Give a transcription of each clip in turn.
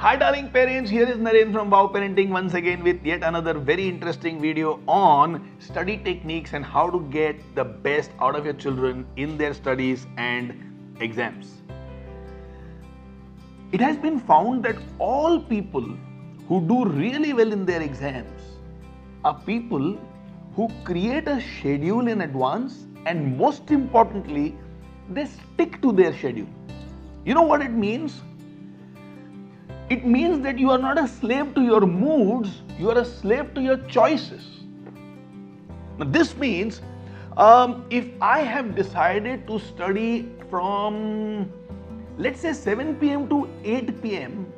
Hi darling parents, here is Naren from Wow Parenting once again with yet another very interesting video on study techniques and how to get the best out of your children in their studies and exams. It has been found that all people who do really well in their exams are people who create a schedule in advance and most importantly, they stick to their schedule. You know what it means? It means that you are not a slave to your moods, you are a slave to your choices. Now this means if I have decided to study from let's say 7 p.m. to 8 p.m.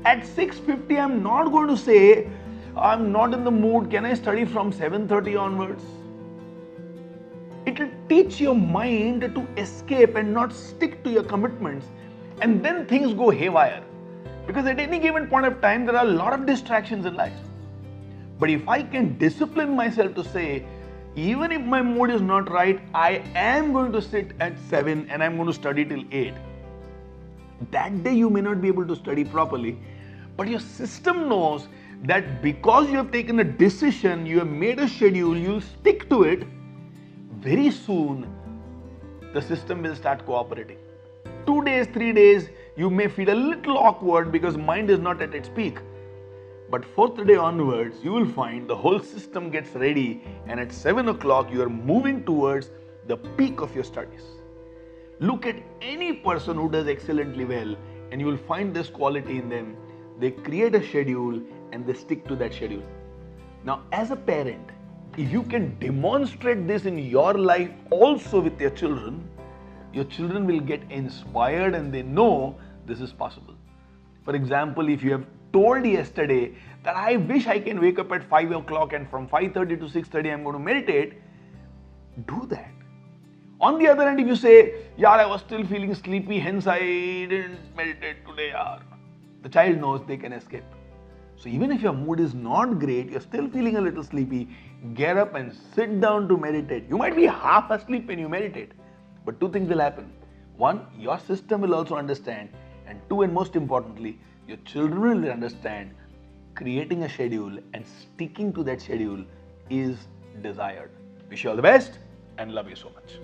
at 6:50 I'm not going to say I'm not in the mood, can I study from 7:30 onwards? It will teach your mind to escape and not stick to your commitments, and then things go haywire. Because at any given point of time, there are a lot of distractions in life. But if I can discipline myself to say, even if my mood is not right, I am going to sit at 7 and I'm going to study till 8. That day you may not be able to study properly, but your system knows that because you have taken a decision, you have made a schedule, you'll stick to it, very soon the system will start cooperating. 2 days, 3 days, you may feel a little awkward because mind is not at its peak. But 4th day onwards, you will find the whole system gets ready and at 7 o'clock you are moving towards the peak of your studies. Look at any person who does excellently well and you will find this quality in them. They create a schedule and they stick to that schedule. Now as a parent, if you can demonstrate this in your life also with your children will get inspired and they know this is possible. For example, if you have told yesterday that I wish I can wake up at 5 o'clock and from 5:30 to 6:30 I'm going to meditate, do that. On the other hand, if you say, yaar, I was still feeling sleepy, hence I didn't meditate today, yaar, the child knows they can escape. So even if your mood is not great, you're still feeling a little sleepy, get up and sit down to meditate. You might be half asleep when you meditate. But two things will happen. One, your system will also understand. And two, and most importantly, your children will understand creating a schedule and sticking to that schedule is desired. Wish you all the best and love you so much.